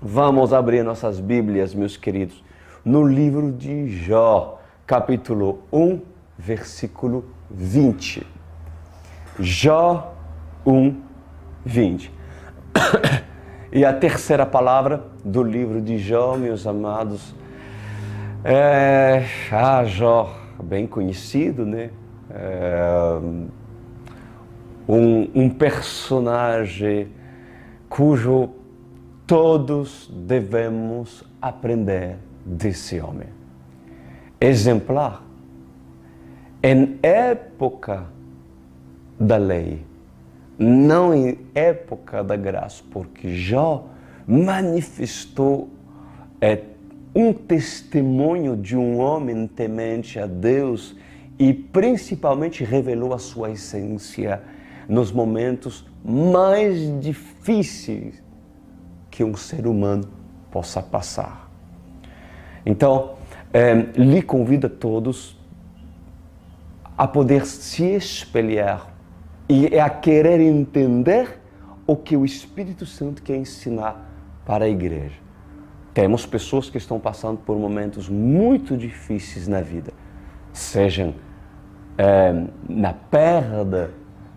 Vamos abrir nossas Bíblias, meus queridos, no livro de Jó, capítulo 1, versículo 20. Jó 1, 20. E a terceira palavra do livro de Jó, meus amados, Jó, bem conhecido, né? Um personagem cujo todos devemos aprender desse homem. Exemplar. Em época da lei, não em época da graça, porque Jó manifestou um testemunho de um homem temente a Deus e principalmente revelou a sua essência nos momentos mais difíceis que um ser humano possa passar. Então, lhe convido a todos a poder se espelhar e a querer entender o que o Espírito Santo quer ensinar para a igreja. Temos pessoas que estão passando por momentos muito difíceis na vida, sejam na perda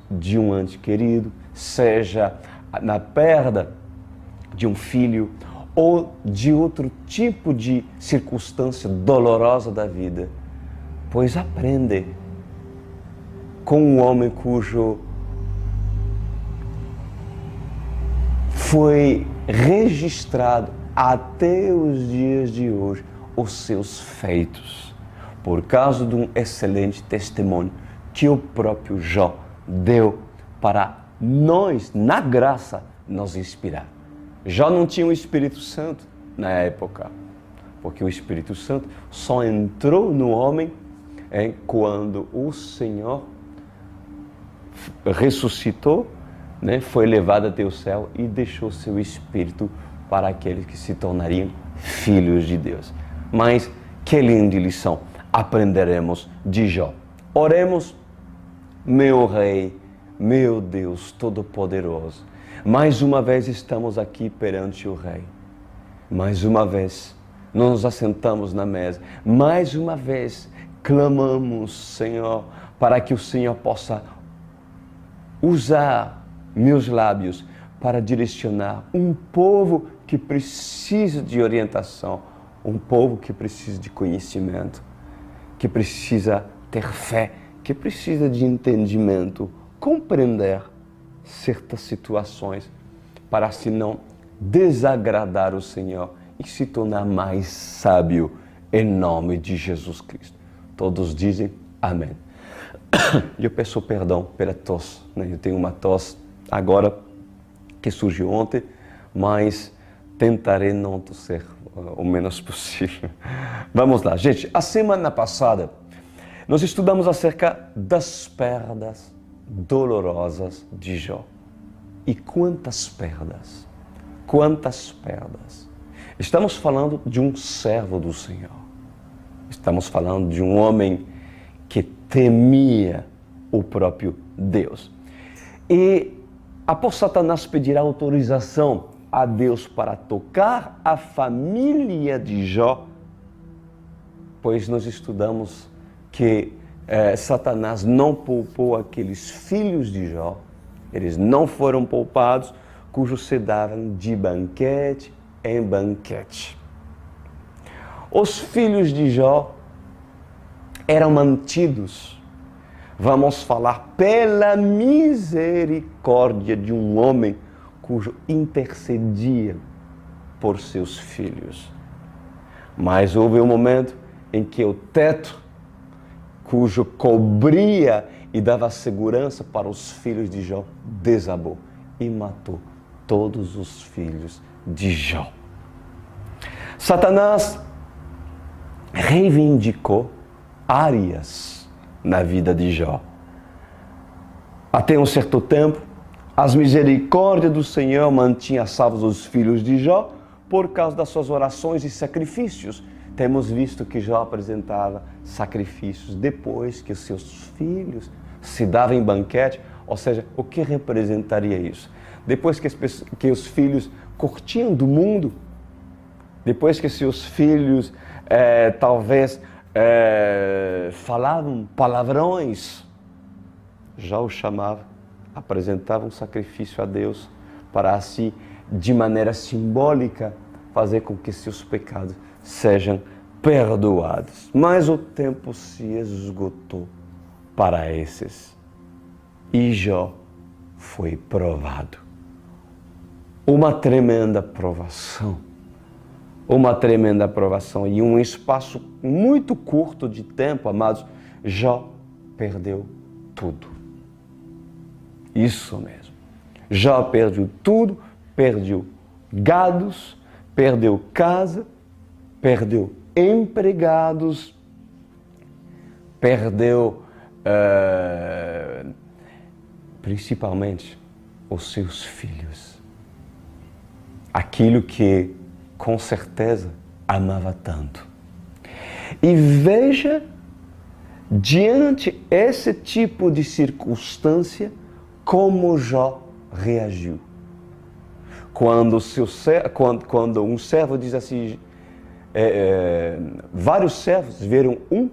de um ente querido, seja na perda de um filho ou de outro tipo de circunstância dolorosa da vida, pois aprende com um homem cujo foi registrado até os dias de hoje os seus feitos, por causa de um excelente testemunho que o próprio Jó deu para nós, na graça, nos inspirar. Jó não tinha o Espírito Santo na época, porque o Espírito Santo só entrou no homem quando o Senhor ressuscitou, né, foi levado até o céu e deixou seu Espírito para aqueles que se tornariam filhos de Deus. Mas que linda lição aprenderemos de Jó. Oremos. Meu Rei, meu Deus Todo-Poderoso, mais uma vez estamos aqui perante o Rei. Mais uma vez nos assentamos na mesa. Mais uma vez clamamos, Senhor, para que o Senhor possa usar meus lábios para direcionar um povo que precisa de orientação, um povo que precisa de conhecimento, que precisa ter fé, que precisa de entendimento, compreender certas situações para assim não desagradar o Senhor e se tornar mais sábio em nome de Jesus Cristo. Todos dizem amém. Eu peço perdão pela tosse, né? Eu tenho uma tosse agora que surgiu ontem, mas tentarei não tosser o menos possível. Vamos lá, gente. A semana passada nós estudamos acerca das perdas dolorosas de Jó. E quantas perdas! Quantas perdas! Estamos falando de um servo do Senhor. Estamos falando de um homem que temia o próprio Deus. E após Satanás pedir autorização a Deus para tocar a família de Jó, pois nós estudamos que Satanás não poupou aqueles filhos de Jó, eles não foram poupados, cujos se davam de banquete em banquete. Os filhos de Jó eram mantidos, vamos falar, pela misericórdia de um homem cujo intercedia por seus filhos. Mas houve um momento em que o teto, cujo cobria e dava segurança para os filhos de Jó, desabou e matou todos os filhos de Jó. Satanás reivindicou áreas na vida de Jó. Até um certo tempo, as misericórdias do Senhor mantinham salvos os filhos de Jó por causa das suas orações e sacrifícios. Temos visto que Jó apresentava sacrifícios depois que os seus filhos se davam em banquete. Ou seja, o que representaria isso? Depois que os filhos curtiam do mundo, depois que seus filhos talvez falavam palavrões, Jó o chamava, apresentava um sacrifício a Deus para assim, de maneira simbólica, fazer com que seus pecados sejam perdoados. Mas o tempo se esgotou para esses. E Jó foi provado. Uma tremenda provação. Uma tremenda provação. E em um espaço muito curto de tempo, amados, Jó perdeu tudo. Isso mesmo. Jó perdeu tudo, perdeu gados, perdeu casa, perdeu empregados, perdeu principalmente os seus filhos. Aquilo que, com certeza, amava tanto. E veja, diante esse tipo de circunstância, como Jó reagiu. Quando um servo diz assim, vários servos viram um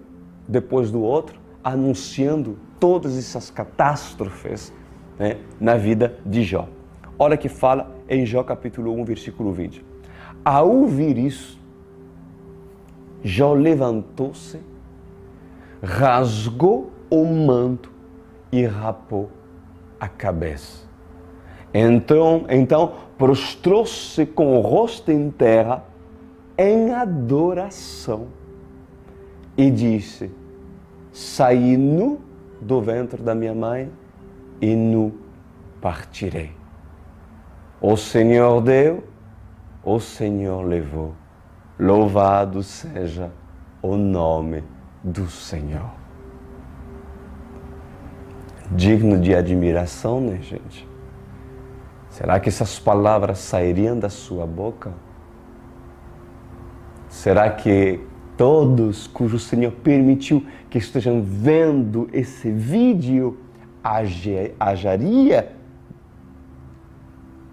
depois do outro, anunciando todas essas catástrofes, né, na vida de Jó. Olha que fala em Jó capítulo 1, versículo 20. Ao ouvir isso, Jó levantou-se, rasgou o manto e rapou a cabeça. Então prostrou-se com o rosto em terra em adoração e disse: saí nu do ventre da minha mãe e nu partirei. O Senhor deu, o Senhor levou. Louvado seja o nome do Senhor. Digno de admiração, né, gente? Será que essas palavras sairiam da sua boca? Será que todos cujo Senhor permitiu que estejam vendo esse vídeo agiria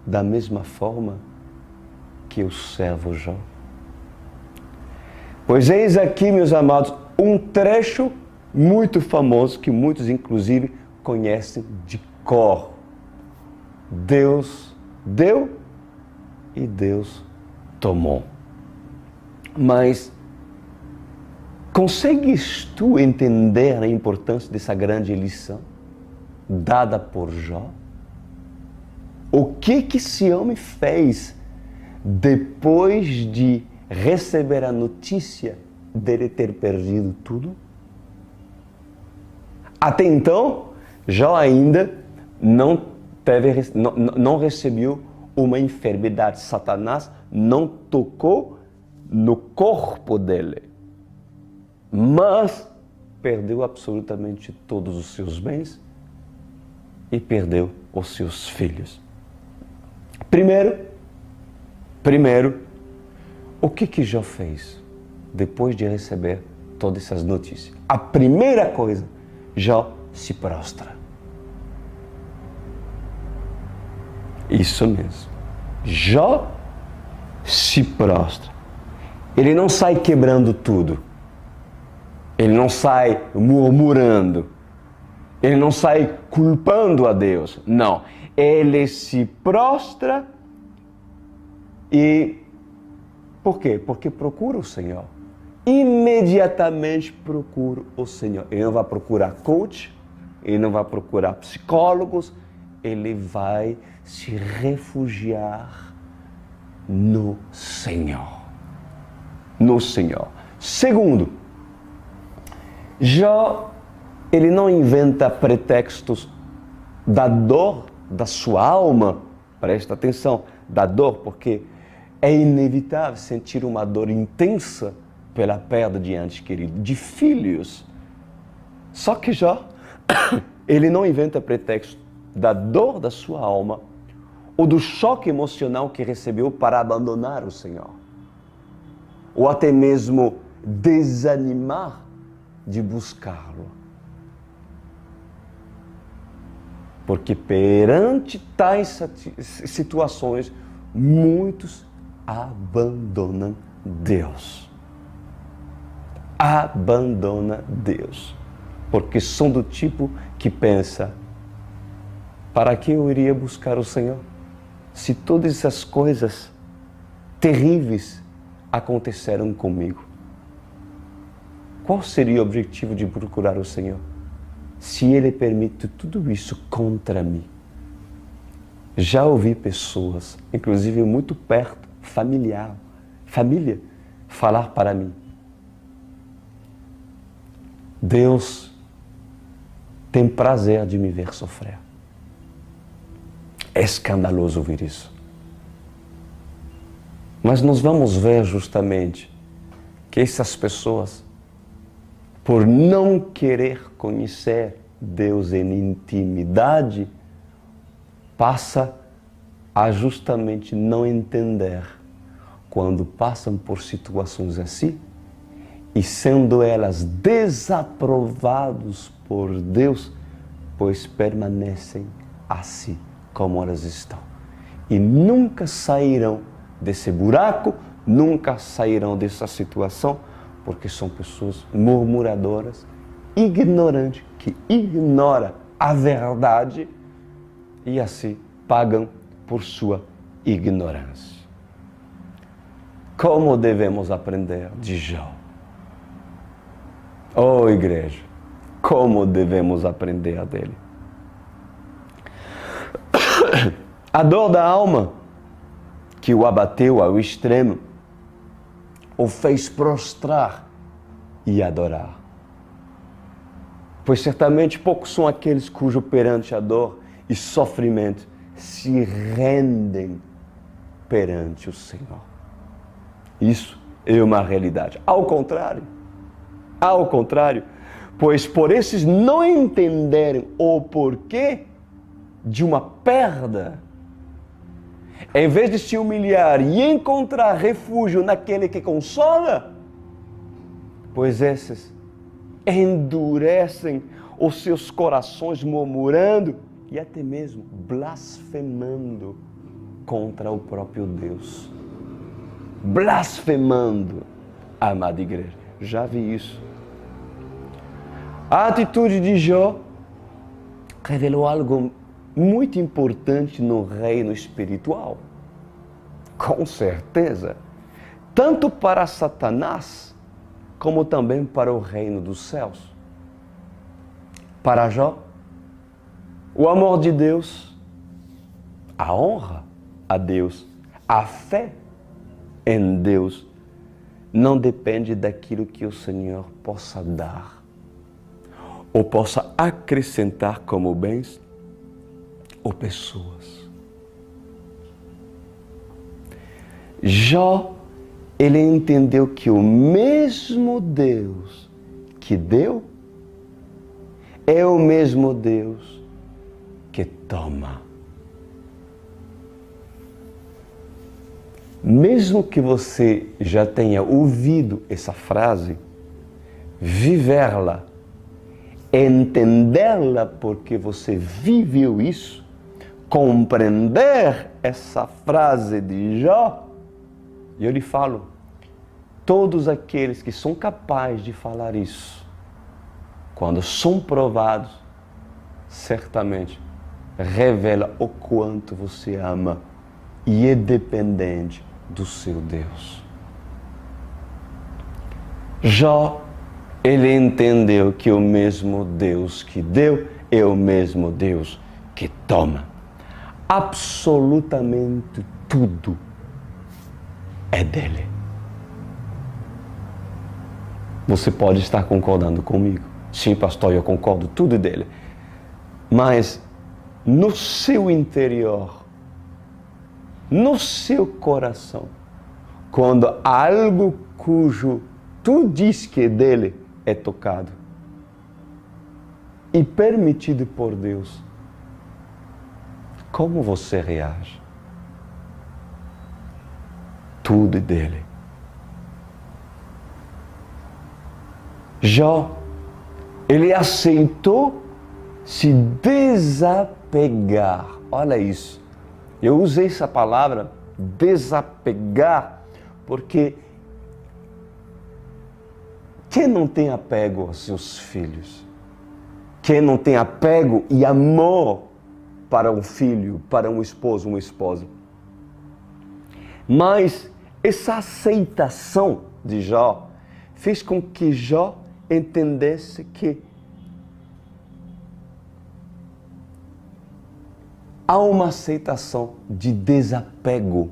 da mesma forma que o servo Jó? Pois eis aqui, meus amados, um trecho muito famoso que muitos, inclusive, conhecem de cor. Deus deu e Deus tomou. Mas consegues tu entender a importância dessa grande lição dada por Jó? O que esse homem fez depois de receber a notícia dele ter perdido tudo? Até então, Jó ainda não recebeu uma enfermidade. Satanás não tocou no corpo dele, mas perdeu absolutamente todos os seus bens e perdeu os seus filhos. Primeiro, o que Jó fez depois de receber todas essas notícias? A primeira coisa, Jó se prostra. Isso mesmo. Jó se prostra. Ele não sai quebrando tudo. Ele não sai murmurando. Ele não sai culpando a Deus. Não. Ele se prostra e... Por quê? Porque procura o Senhor. Imediatamente procura o Senhor. Ele não vai procurar coach, ele não vai procurar psicólogos, ele vai se refugiar no Senhor. No Senhor. Segundo, Jó, ele não inventa pretextos da dor da sua alma. Presta atenção, da dor, porque é inevitável sentir uma dor intensa pela perda de entes queridos, de filhos. Só que Jó, ele não inventa pretexto da dor da sua alma ou do choque emocional que recebeu para abandonar o Senhor. Ou até mesmo desanimar de buscá-lo. Porque perante tais situações, muitos abandonam Deus. Abandona Deus. Porque são do tipo que pensa: para que eu iria buscar o Senhor? Se todas essas coisas terríveis aconteceram comigo, qual seria o objetivo de procurar o Senhor? Se Ele permite tudo isso contra mim. Já ouvi pessoas, inclusive muito perto, família, falar para mim: Deus tem prazer de me ver sofrer. É escandaloso ouvir isso. Mas nós vamos ver justamente que essas pessoas, por não querer conhecer Deus em intimidade, passa a justamente não entender quando passam por situações assim e sendo elas desaprovadas por Deus, pois permanecem assim como elas estão. E nunca sairão desse buraco, nunca sairão dessa situação, porque são pessoas murmuradoras, ignorantes, que ignoram a verdade e assim pagam por sua ignorância. Como devemos aprender de Jó? Oh, igreja, como devemos aprender dele? A dor da alma que o abateu ao extremo o fez prostrar e adorar. Pois certamente poucos são aqueles cujo perante a dor e sofrimento se rendem perante o Senhor. Isso é uma realidade. Ao contrário, pois por esses não entenderem o porquê de uma perda, em vez de se humilhar e encontrar refúgio naquele que consola, pois esses endurecem os seus corações murmurando e até mesmo blasfemando contra o próprio Deus. Blasfemando, amada igreja. Já vi isso. A atitude de Jó revelou algo muito importante no reino espiritual. Com certeza. Tanto para Satanás, como também para o reino dos céus. Para Jó, o amor de Deus, a honra a Deus, a fé em Deus, não depende daquilo que o Senhor possa dar, ou possa acrescentar como bens ou pessoas. Jó, ele entendeu que o mesmo Deus que deu é o mesmo Deus que toma. Mesmo que você já tenha ouvido essa frase, vivê-la, entendê-la porque você viveu isso, compreender essa frase de Jó, e eu lhe falo, todos aqueles que são capazes de falar isso, quando são provados, certamente revela o quanto você ama e é dependente do seu Deus. Jó, ele entendeu que o mesmo Deus que deu é o mesmo Deus que toma. Absolutamente tudo é dele. Você pode estar concordando comigo. Sim, pastor, eu concordo, tudo é dele. Mas no seu interior, no seu coração, quando algo cujo tu diz que é dele é tocado e permitido por Deus, como você reage? Tudo é dele. Jó, ele aceitou se desapegar. Olha isso. Eu usei essa palavra, desapegar, porque Quem não tem apego aos seus filhos? Quem não tem apego e amor para um filho, para um esposo, uma esposa? Mas essa aceitação de Jó fez com que Jó entendesse que há uma aceitação de desapego,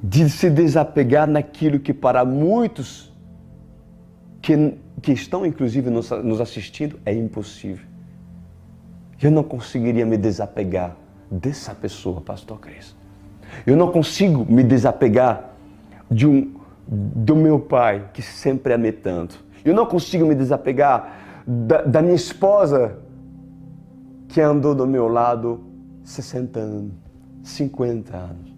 de se desapegar naquilo que para muitos que estão inclusive nos assistindo é impossível. Eu não conseguiria me desapegar dessa pessoa, pastor Cris. Eu não consigo me desapegar do meu pai, que sempre amei tanto. Eu não consigo me desapegar da minha esposa, que andou do meu lado 60 anos, 50 anos.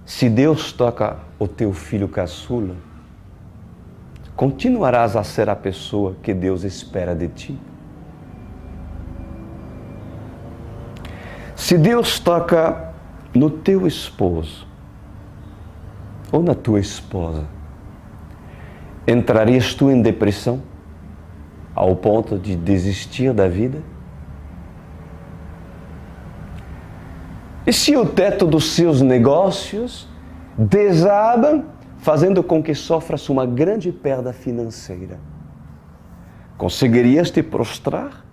Se Deus toca o teu filho caçula, continuarás a ser a pessoa que Deus espera de ti? Se Deus toca no teu esposo ou na tua esposa, entrarias tu em depressão ao ponto de desistir da vida? E se o teto dos seus negócios desaba, fazendo com que sofras uma grande perda financeira, conseguirias te prostrar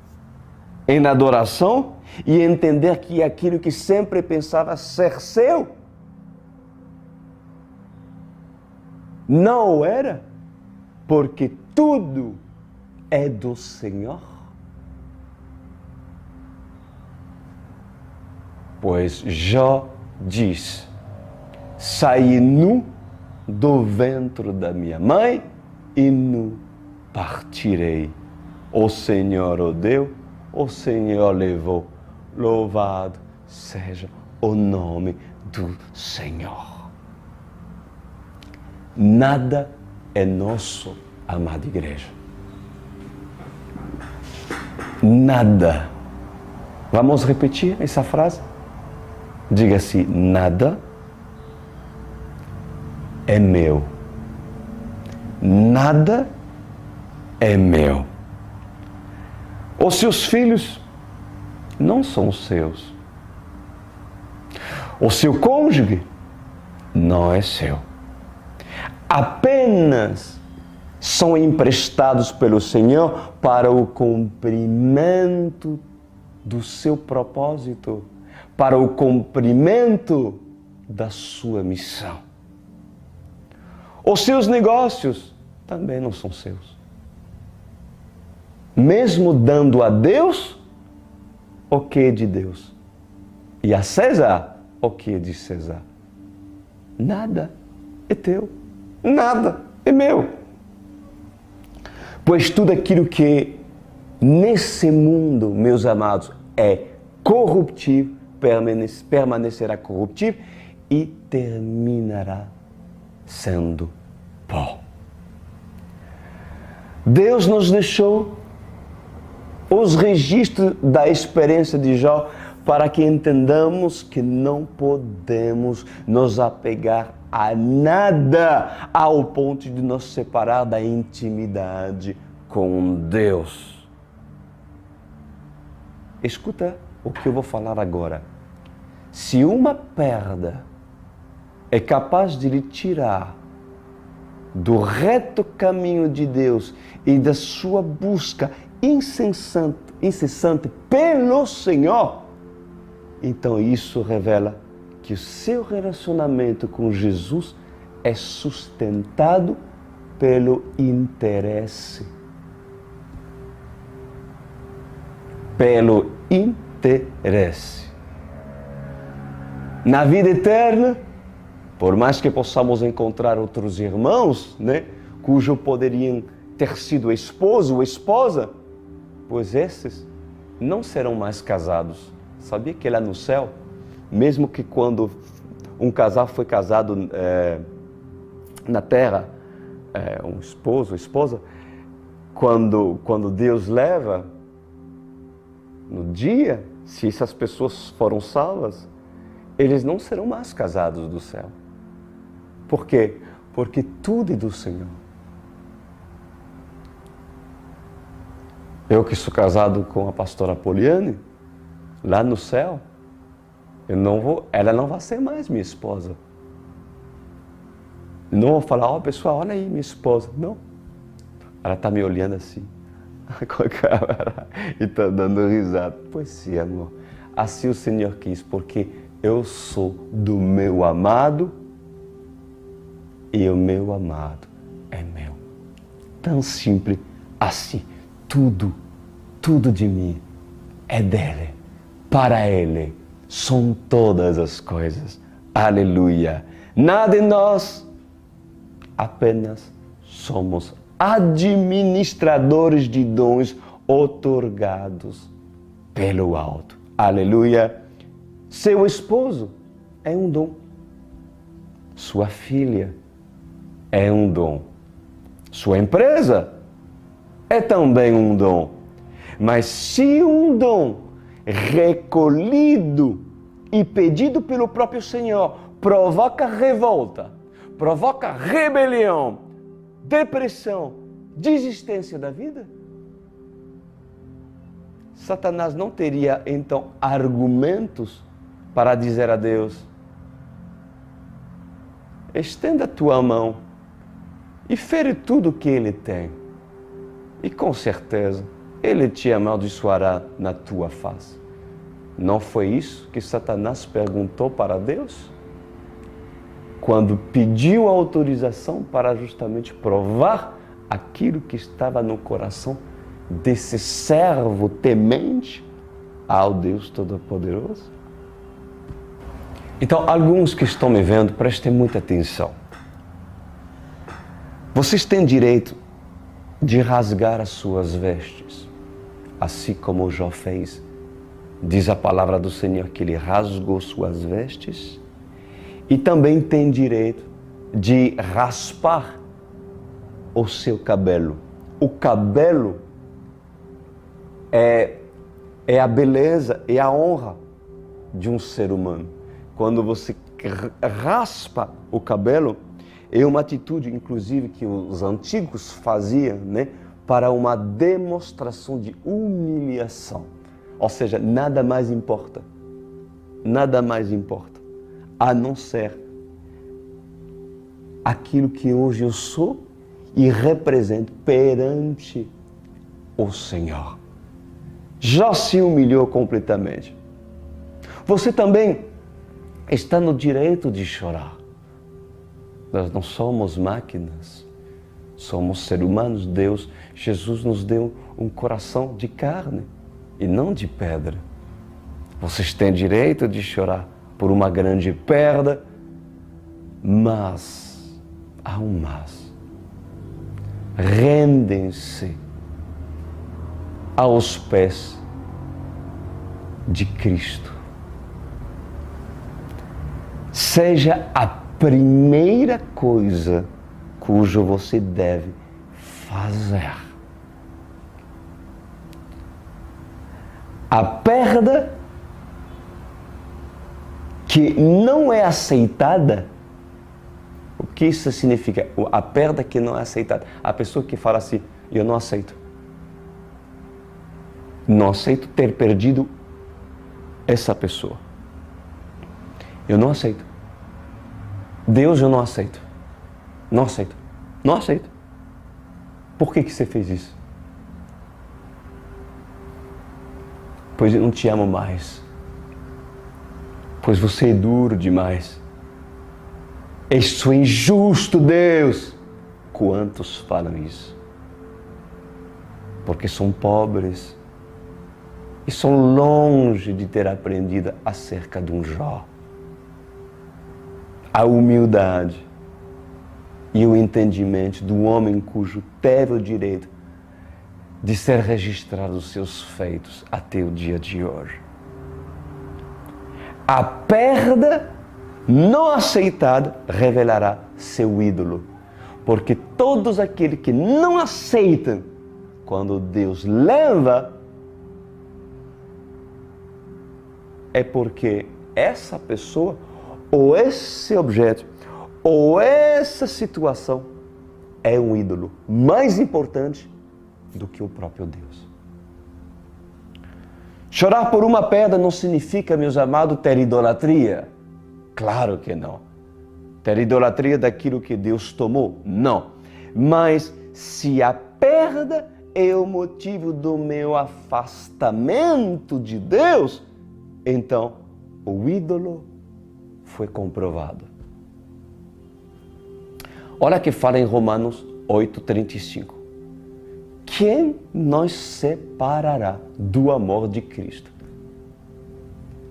em adoração e entender que aquilo que sempre pensava ser seu não o era, porque tudo é do Senhor? Pois Jó diz: saí nu do ventre da minha mãe e nu partirei. O Senhor o deu, o Senhor levou. Louvado seja o nome do Senhor. Nada é nosso, amada igreja. Nada. Vamos repetir essa frase? Diga-se: nada é meu. Nada é meu. Os seus filhos não são seus. O seu cônjuge não é seu. Apenas são emprestados pelo Senhor para o cumprimento do seu propósito, para o cumprimento da sua missão. Os seus negócios também não são seus. Mesmo dando a Deus o que é de Deus e a César o que é de César. Nada é teu, nada é meu. Pois tudo aquilo que nesse mundo, meus amados, é corruptível, permanecerá corruptível e terminará sendo pó. Deus nos deixou os registros da experiência de Jó para que entendamos que não podemos nos apegar a nada ao ponto de nos separar da intimidade com Deus. Escuta o que eu vou falar agora. Se uma perda é capaz de lhe tirar do reto caminho de Deus e da sua busca incessante pelo Senhor, então isso revela que o seu relacionamento com Jesus é sustentado pelo interesse. Pelo interesse. Na vida eterna, por mais que possamos encontrar outros irmãos, cujo poderiam ter sido esposo ou esposa, pois esses não serão mais casados. Sabia que lá no céu, mesmo que quando um casal foi casado na terra, um esposo ou esposa, quando Deus leva, no dia, se essas pessoas foram salvas, eles não serão mais casados do céu. Por quê? Porque tudo é do Senhor. Eu que sou casado com a pastora Poliane, lá no céu, ela não vai ser mais minha esposa. Não vou falar, pessoal, olha aí minha esposa. Não. Ela está me olhando assim, com a câmera, e está dando risada. Pois sim, amor. Assim o Senhor quis, porque eu sou do meu amado e o meu amado é meu. Tão simples assim. Tudo de mim é dele, para ele são todas as coisas. Aleluia. Nada em nós, apenas somos administradores de dons outorgados pelo alto. Aleluia. Seu esposo é um dom. Sua filha é um dom. Sua empresa é também um dom. Mas se um dom recolhido e pedido pelo próprio Senhor provoca revolta, provoca rebelião, depressão, desistência da vida, Satanás não teria então argumentos para dizer a Deus: estenda a tua mão e fere tudo o que ele tem, e com certeza ele te amaldiçoará na tua face. Não foi isso que Satanás perguntou para Deus? Quando pediu autorização para justamente provar aquilo que estava no coração desse servo temente ao Deus Todo-Poderoso? Então, alguns que estão me vendo, prestem muita atenção. Vocês têm direito de rasgar as suas vestes, assim como Jó fez. Diz a palavra do Senhor que ele rasgou suas vestes, e também tem direito de raspar o seu cabelo. O cabelo é a beleza, é a honra de um ser humano. Quando você raspa o cabelo, é uma atitude, inclusive, que os antigos faziam, né, para uma demonstração de humilhação. Ou seja, nada mais importa, a não ser aquilo que hoje eu sou e represento perante o Senhor. Já se humilhou completamente. Você também está no direito de chorar. Nós não somos máquinas, somos seres humanos. Jesus nos deu um coração de carne e não de pedra. Vocês têm direito de chorar por uma grande perda, mas, há um mas, rendem-se aos pés de Cristo. Seja a primeira coisa cujo você deve fazer. A perda que não é aceitada, o que isso significa? A perda que não é aceitada. A pessoa que fala assim: eu não aceito. Não aceito ter perdido essa pessoa. Eu não aceito. Deus, eu não aceito. Não aceito. Não aceito. Por que você fez isso? Pois eu não te amo mais. Pois você é duro demais. Isso é injusto, Deus. Quantos falam isso? Porque são pobres e são longe de ter aprendido acerca de um Jó. A humildade e o entendimento do homem cujo teve o direito de ser registrado os seus feitos até o dia de hoje. A perda não aceitada revelará seu ídolo, porque todos aqueles que não aceitam quando Deus leva, é porque essa pessoa ou esse objeto ou essa situação é um ídolo mais importante do que o próprio Deus. Chorar por uma pedra não significa, meus amados, ter idolatria. Claro que não. Ter idolatria daquilo que Deus tomou? Não. Mas se a perda é o motivo do meu afastamento de Deus, então o ídolo foi comprovado. Olha que fala em Romanos 8:35. Quem nos separará do amor de Cristo?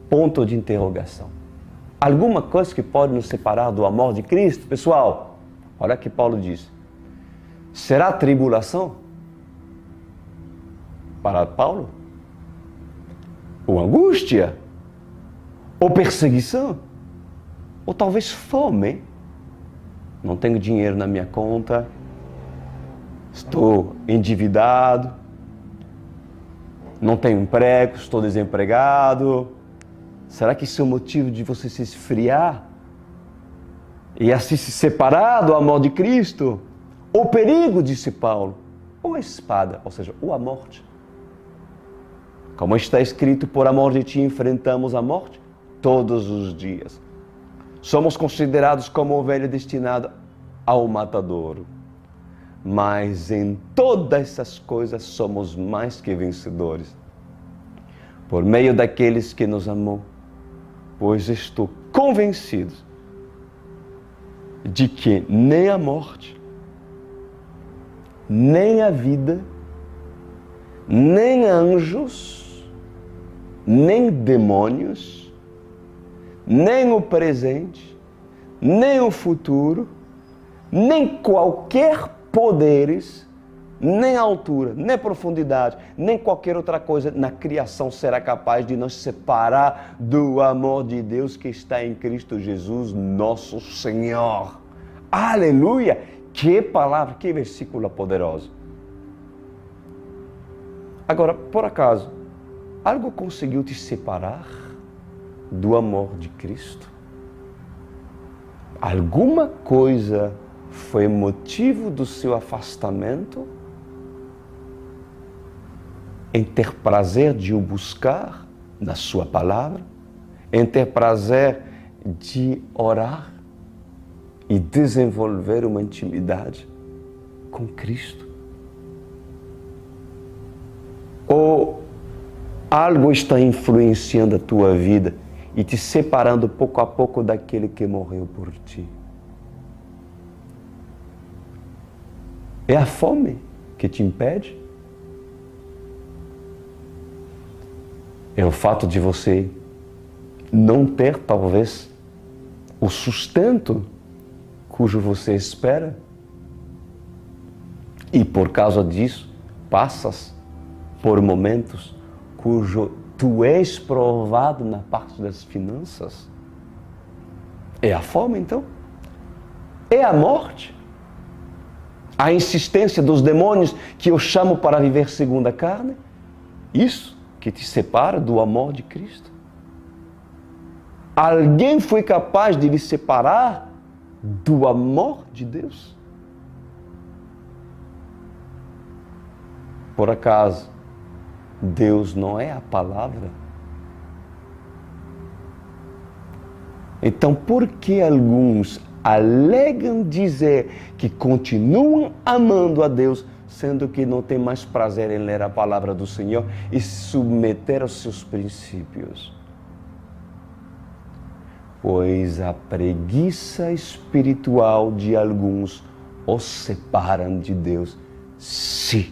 Ponto de interrogação. Alguma coisa que pode nos separar do amor de Cristo? Pessoal, olha que Paulo diz. Será tribulação? Para Paulo? Ou angústia? Ou perseguição? Ou talvez fome? Não tenho dinheiro na minha conta, estou endividado, não tenho emprego, estou desempregado. Será que isso é o motivo de você se esfriar e assim se separar do amor de Cristo? O perigo, disse Paulo, ou a espada, ou seja, ou a morte. Como está escrito, por amor de ti enfrentamos a morte todos os dias. Somos considerados como ovelha destinada ao matadouro. Mas em todas essas coisas somos mais que vencedores. Por meio daqueles que nos amou. Pois estou convencido de que nem a morte, nem a vida, nem anjos, nem demônios, nem o presente, nem o futuro, nem qualquer poderes, nem altura, nem profundidade, nem qualquer outra coisa na criação será capaz de nos separar do amor de Deus que está em Cristo Jesus, nosso Senhor. Aleluia! Que palavra, que versículo poderoso. Agora, por acaso, algo conseguiu te separar do amor de Cristo? Alguma coisa foi motivo do seu afastamento? Em ter prazer de o buscar na sua palavra? Em ter prazer de orar e desenvolver uma intimidade com Cristo? Ou algo está influenciando a tua vida e te separando pouco a pouco daquele que morreu por ti? É a fome que te impede? É o fato de você não ter, talvez, o sustento cujo você espera? E por causa disso, passas por momentos cujo tu és provado na parte das finanças? É a fome, então? É a morte? A insistência dos demônios que eu chamo para viver segundo a carne? Isso que te separa do amor de Cristo? Alguém foi capaz de lhe separar do amor de Deus? Por acaso, Deus não é a palavra? Então, por que alguns alegam dizer que continuam amando a Deus, sendo que não tem mais prazer em ler a palavra do Senhor e se submeter aos seus princípios? Pois a preguiça espiritual de alguns os separam de Deus. Sim,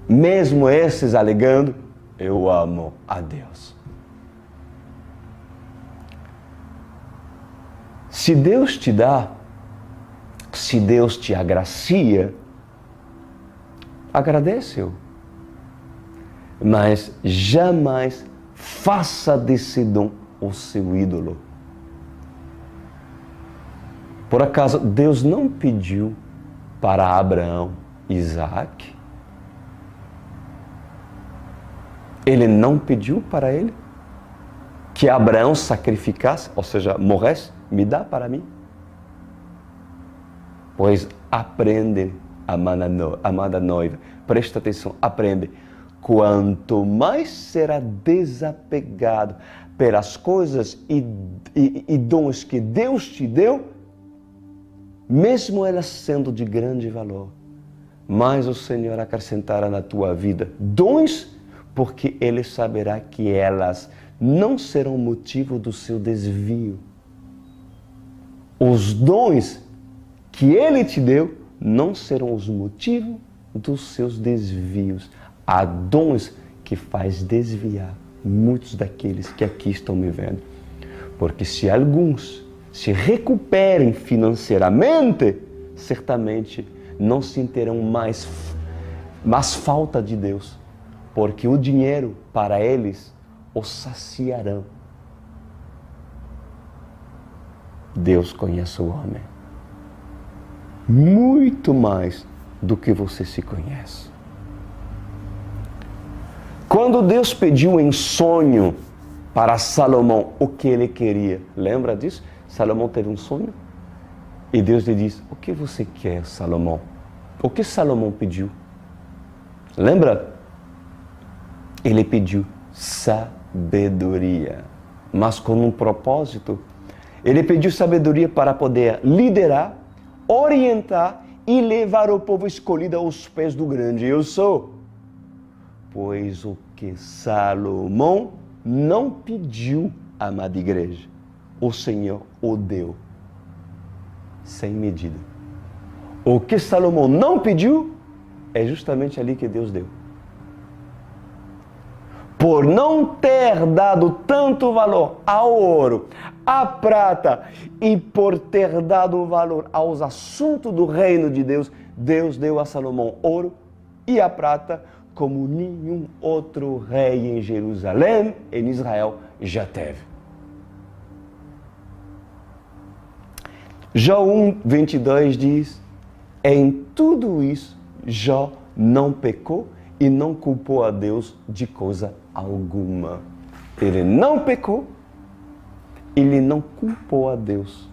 mesmo esses alegando, eu amo a Deus. Se Deus te dá, se Deus te agracia, agradece-o. Mas jamais faça desse dom o seu ídolo. Por acaso, Deus não pediu para Abraão Isaac? Ele não pediu para ele que Abraão sacrificasse, ou seja, morresse? Me dá para mim. Pois aprende, amada noiva, presta atenção, aprende. Quanto mais será desapegado pelas coisas e dons que Deus te deu, mesmo elas sendo de grande valor, mais o Senhor acrescentará na tua vida dons, porque Ele saberá que elas não serão motivo do seu desvio. Os dons que Ele te deu não serão os motivos dos seus desvios. Há dons que faz desviar muitos daqueles que aqui estão me vendo. Porque se alguns se recuperem financeiramente, certamente não sentirão mais falta de Deus, porque o dinheiro para eles os saciarão. Deus conhece o homem muito mais do que você se conhece. Quando Deus pediu em sonho para Salomão o que ele queria, lembra disso? Salomão teve um sonho e Deus lhe disse: o que você quer, Salomão? O que Salomão pediu? Lembra? Ele pediu sabedoria, mas com um propósito. Ele pediu sabedoria para poder liderar, orientar e levar o povo escolhido aos pés do grande eu sou. Pois o que Salomão não pediu, amada igreja, o Senhor o deu, sem medida. O que Salomão não pediu, é justamente ali que Deus deu. Por não ter dado tanto valor ao ouro, à prata e por ter dado valor aos assuntos do reino de Deus, Deus deu a Salomão ouro e a prata como nenhum outro rei em Jerusalém, em Israel, já teve. Jó 1:22 diz: em tudo isso, Jó não pecou e não culpou a Deus de coisa alguma. Ele não pecou, ele não culpou a Deus.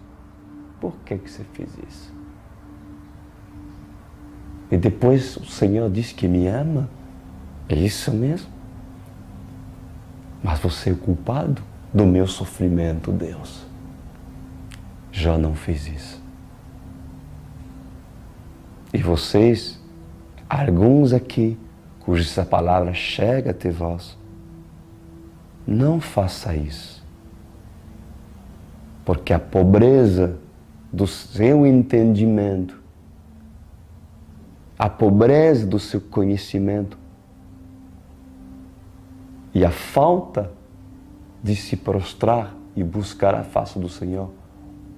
Por que você fez isso? E depois o Senhor diz que me ama. É isso mesmo? Mas você é o culpado do meu sofrimento, Deus. Jó não fez isso. E vocês, alguns aqui, cuja essa palavra chega até vós, não faça isso. Porque a pobreza do seu entendimento, a pobreza do seu conhecimento e a falta de se prostrar e buscar a face do Senhor,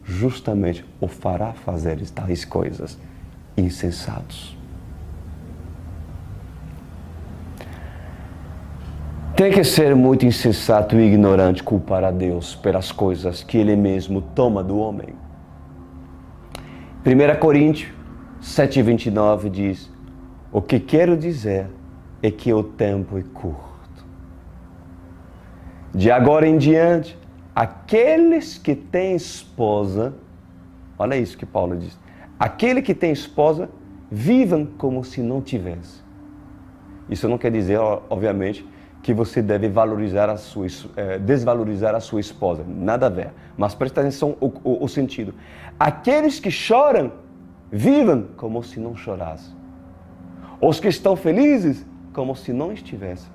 justamente o fará fazer tais coisas insensatos. Tem que ser muito insensato e ignorante culpar a Deus pelas coisas que Ele mesmo toma do homem. 1 Coríntios 7:29 diz: o que quero dizer é que o tempo é curto. De agora em diante, aqueles que têm esposa, olha isso que Paulo diz, aquele que tem esposa, vivam como se não tivesse. Isso não quer dizer, obviamente, que você deve desvalorizar a sua esposa, nada a ver. Mas presta atenção o sentido. Aqueles que choram, vivam como se não chorassem. Os que estão felizes, como se não estivessem.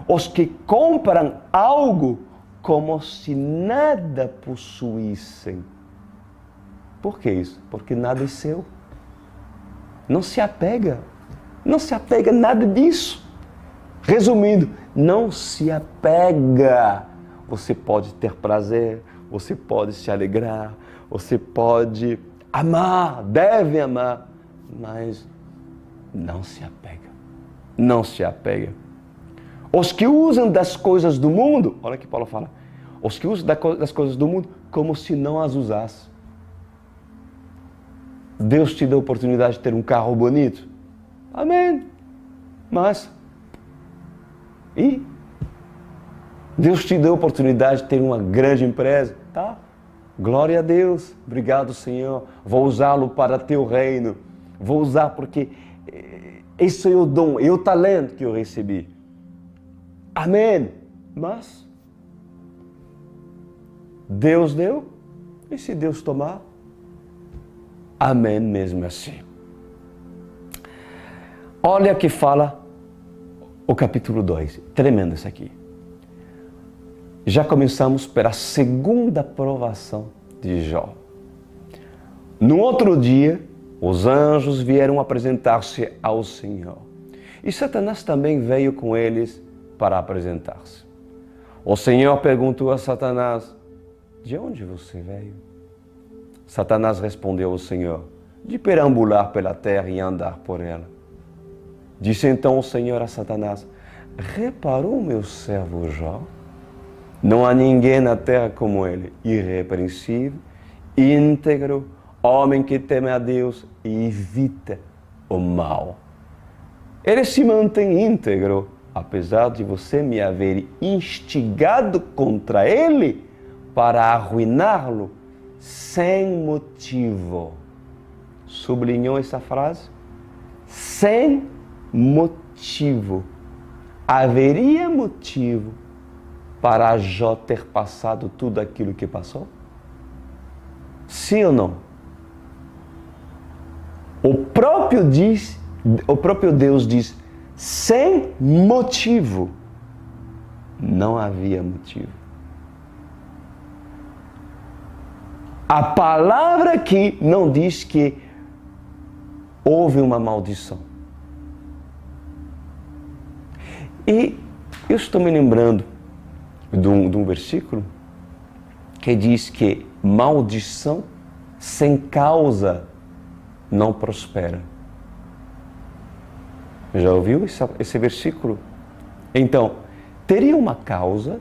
Os que compram algo, como se nada possuíssem. Por que isso? Porque nada é seu. Não se apega. Não se apega a nada disso. Resumindo, não se apega. Você pode ter prazer, você pode se alegrar, você pode amar, deve amar, mas não se apega. Não se apega. Os que usam das coisas do mundo, olha que Paulo fala, os que usam das coisas do mundo como se não as usasse. Deus te deu a oportunidade de ter um carro bonito. Amém. Mas, Deus te deu a oportunidade de ter uma grande empresa. Tá? Glória a Deus, obrigado, Senhor. Vou usá-lo para teu reino. Vou usar porque esse é o dom, é o talento que eu recebi. Amém. Mas Deus deu, e se Deus tomar, amém mesmo assim. Olha que fala o capítulo 2, tremendo isso aqui. Já começamos pela segunda provação de Jó. No outro dia, os anjos vieram apresentar-se ao Senhor. E Satanás também veio com eles para apresentar-se. O Senhor perguntou a Satanás: de onde você veio? Satanás respondeu ao Senhor: de perambular pela terra e andar por ela. Disse então o Senhor a Satanás: reparou meu servo Jó? Não há ninguém na terra como ele, irrepreensível, íntegro, homem que teme a Deus e evita o mal. Ele se mantém íntegro, apesar de você me haver instigado contra ele para arruiná-lo sem motivo. Sublinhou essa frase? Sem motivo. Haveria motivo para Jó ter passado tudo aquilo que passou? Sim ou não? O próprio Deus diz, sem motivo. Não havia motivo. A palavra aqui não diz que houve uma maldição. E eu estou me lembrando de um versículo que diz que maldição sem causa não prospera. Já ouviu esse versículo? Então, teria uma causa,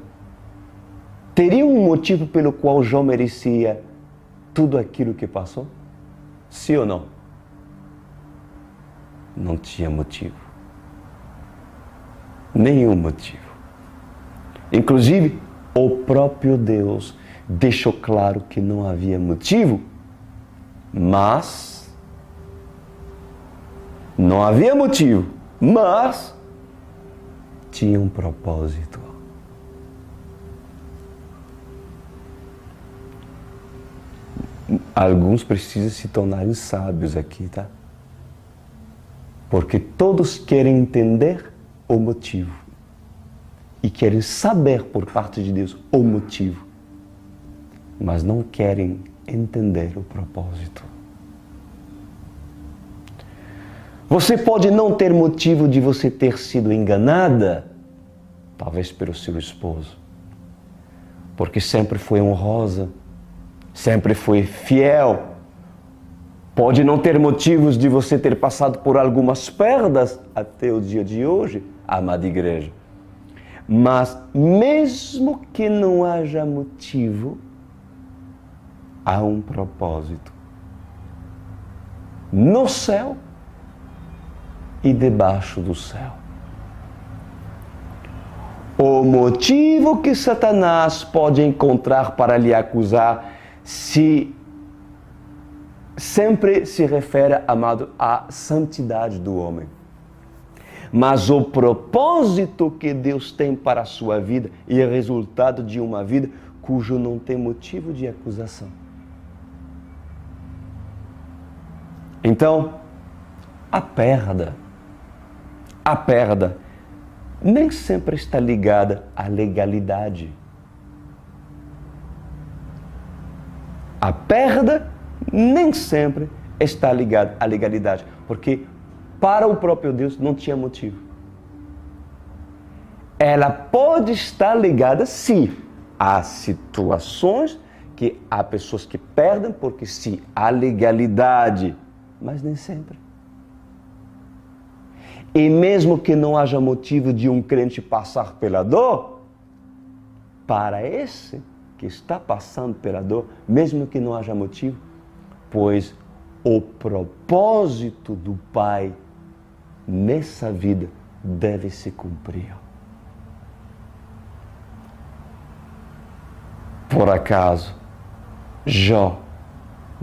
teria um motivo pelo qual Jó merecia tudo aquilo que passou? Sim ou não? Não tinha motivo. Nenhum motivo. Inclusive, o próprio Deus deixou claro que não havia motivo, mas não havia motivo, mas tinha um propósito. Alguns precisam se tornarem sábios aqui, tá? Porque todos querem entender o motivo. E querem saber por parte de Deus o motivo, mas não querem entender o propósito. Você pode não ter motivo de você ter sido enganada, talvez pelo seu esposo, porque sempre foi honrosa, sempre foi fiel. Pode não ter motivos de você ter passado por algumas perdas até o dia de hoje, amada igreja. Mas mesmo que não haja motivo, há um propósito. No céu e debaixo do céu. O motivo que Satanás pode encontrar para lhe acusar sempre se refere, amado, à santidade do homem. Mas o propósito que Deus tem para a sua vida é resultado de uma vida cujo não tem motivo de acusação. Então, a perda nem sempre está ligada à legalidade. A perda nem sempre está ligada à legalidade, porque para o próprio Deus não tinha motivo. Ela pode estar ligada, sim, a situações que há pessoas que perdem porque sim, há legalidade, mas nem sempre. E mesmo que não haja motivo de um crente passar pela dor, para esse que está passando pela dor, mesmo que não haja motivo, pois o propósito do Pai nessa vida deve se cumprir. Por acaso, Jó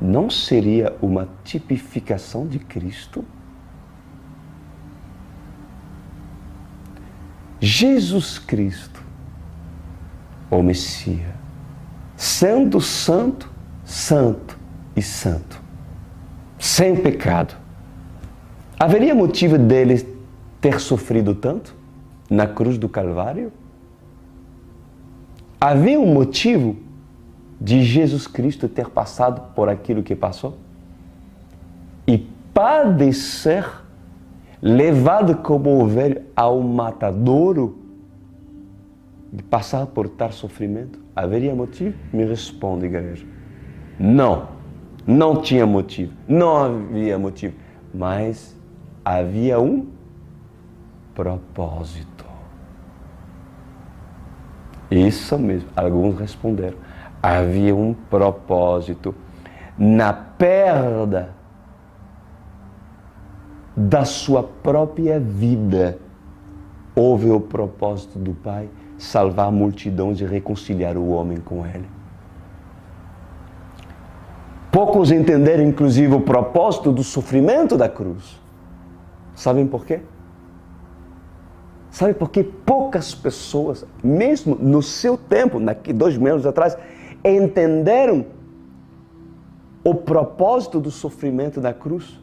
não seria uma tipificação de Cristo? Jesus Cristo, o Messias, sendo santo, santo e santo, sem pecado, haveria motivo dele ter sofrido tanto na cruz do Calvário? Havia um motivo de Jesus Cristo ter passado por aquilo que passou? E padecer, levado como ovelha ao matadouro, de passar por tal sofrimento? Haveria motivo? Me responde, igreja. Não, não tinha motivo, não havia motivo, mas havia um propósito. Isso mesmo, alguns responderam. Havia um propósito. Na perda da sua própria vida, houve o propósito do Pai salvar multidões e reconciliar o homem com Ele. Poucos entenderam, inclusive, o propósito do sofrimento da cruz. Sabem por quê? Sabe por que poucas pessoas, mesmo no seu tempo, 2 anos atrás, entenderam o propósito do sofrimento da cruz?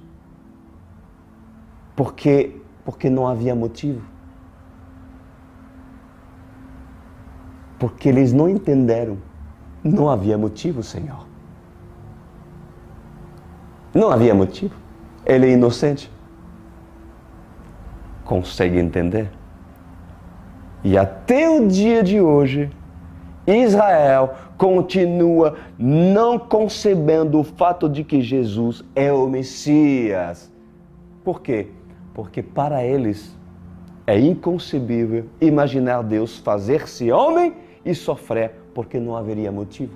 Porque não havia motivo. Porque eles não entenderam. Não havia motivo, Senhor. Não havia motivo. Ele é inocente. Consegue entender? E até o dia de hoje, Israel continua não concebendo o fato de que Jesus é o Messias. Por quê? Porque para eles é inconcebível imaginar Deus fazer-se homem e sofrer, porque não haveria motivo.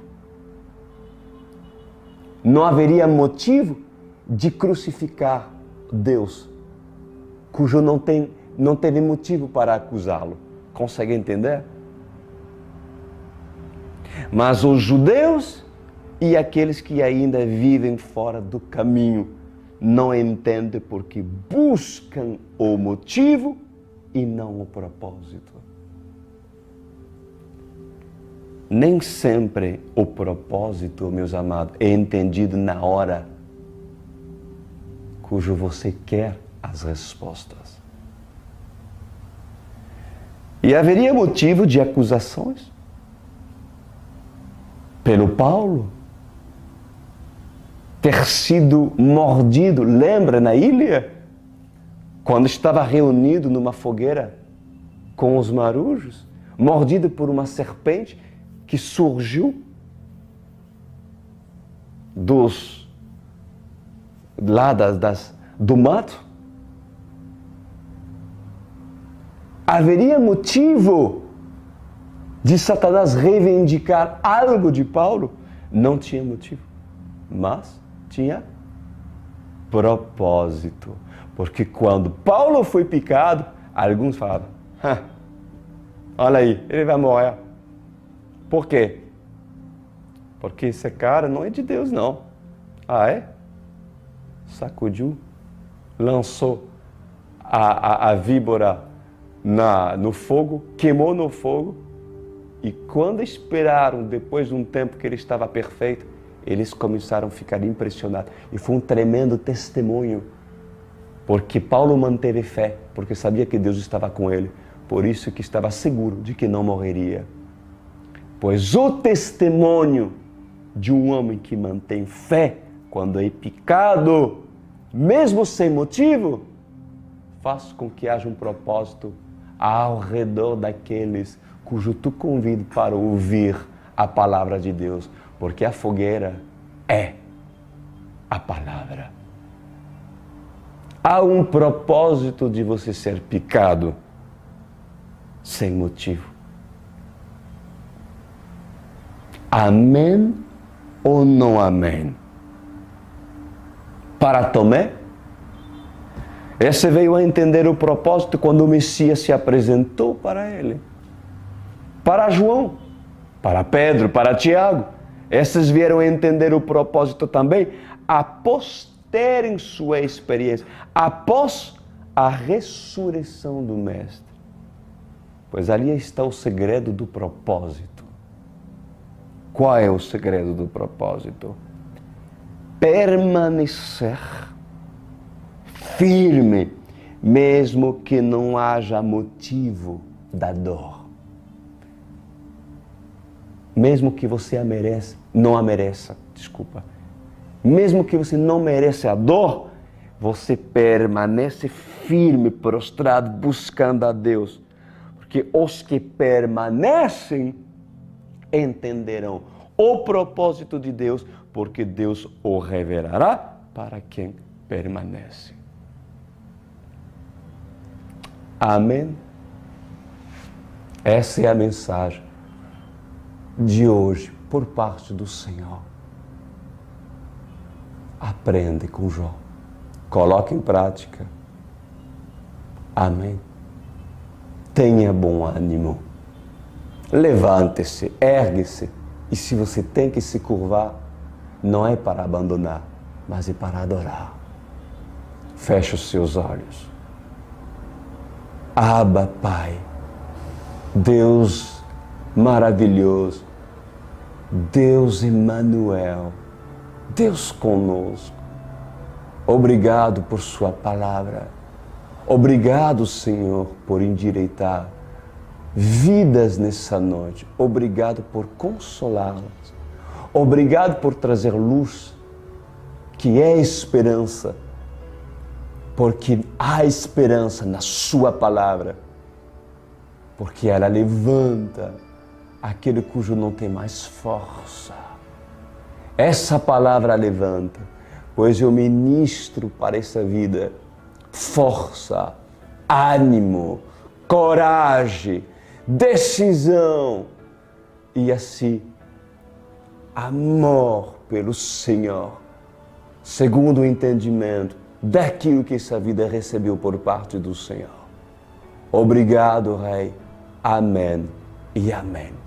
Não haveria motivo de crucificar Deus, cujo não teve motivo para acusá-lo. Consegue entender? Mas os judeus e aqueles que ainda vivem fora do caminho não entendem porque buscam o motivo e não o propósito. Nem sempre o propósito, meus amados, é entendido na hora cujo você quer as respostas. E haveria motivo de acusações pelo Paulo ter sido mordido, lembra, na ilha? Quando estava reunido numa fogueira com os marujos, mordido por uma serpente que surgiu do mato. Haveria motivo de Satanás reivindicar algo de Paulo? Não tinha motivo, mas tinha propósito. Porque quando Paulo foi picado, alguns falavam, olha aí, ele vai morrer. Por quê? Porque esse cara não é de Deus, não. Ah, é? Sacudiu, lançou a víbora no fogo, queimou no fogo, e quando esperaram, depois de um tempo que ele estava perfeito, eles começaram a ficar impressionados. E foi um tremendo testemunho, porque Paulo manteve fé, porque sabia que Deus estava com ele, por isso que estava seguro de que não morreria. Pois o testemunho de um homem que mantém fé, quando é picado, mesmo sem motivo, faz com que haja um propósito ao redor daqueles cujo tu convido para ouvir a palavra de Deus, porque a fogueira é a palavra. Há um propósito de você ser picado sem motivo. Amém ou não amém? Para Tomé, esse veio a entender o propósito quando o Messias se apresentou para ele. Para João, para Pedro, para Tiago, Essas vieram entender o propósito também após terem sua experiência, após a ressurreição do Mestre. Pois ali está o segredo do propósito. Qual é o segredo do propósito? Permanecer firme, mesmo que não haja motivo da dor. Mesmo que você não a mereça, mesmo que você não mereça a dor, você permanece firme, prostrado, buscando a Deus. Porque os que permanecem entenderão o propósito de Deus, porque Deus o revelará para quem permanece. Amém? Essa é a mensagem de hoje, por parte do Senhor. Aprende com Jó. Coloque em prática. Amém? Tenha bom ânimo. Levante-se, ergue-se. E se você tem que se curvar, não é para abandonar, mas é para adorar. Feche os seus olhos. Abba, Pai, Deus maravilhoso, Deus Emmanuel, Deus conosco. Obrigado por sua palavra. Obrigado, Senhor, por endireitar vidas nessa noite. Obrigado por consolá-las. Obrigado por trazer luz, que é esperança, porque há esperança na sua palavra, porque ela levanta aquele cujo não tem mais força. Essa palavra levanta, pois eu ministro para essa vida força, ânimo, coragem, decisão e assim amor pelo Senhor, segundo o entendimento daquilo que essa vida recebeu por parte do Senhor. Obrigado, Rei. Amém e amém.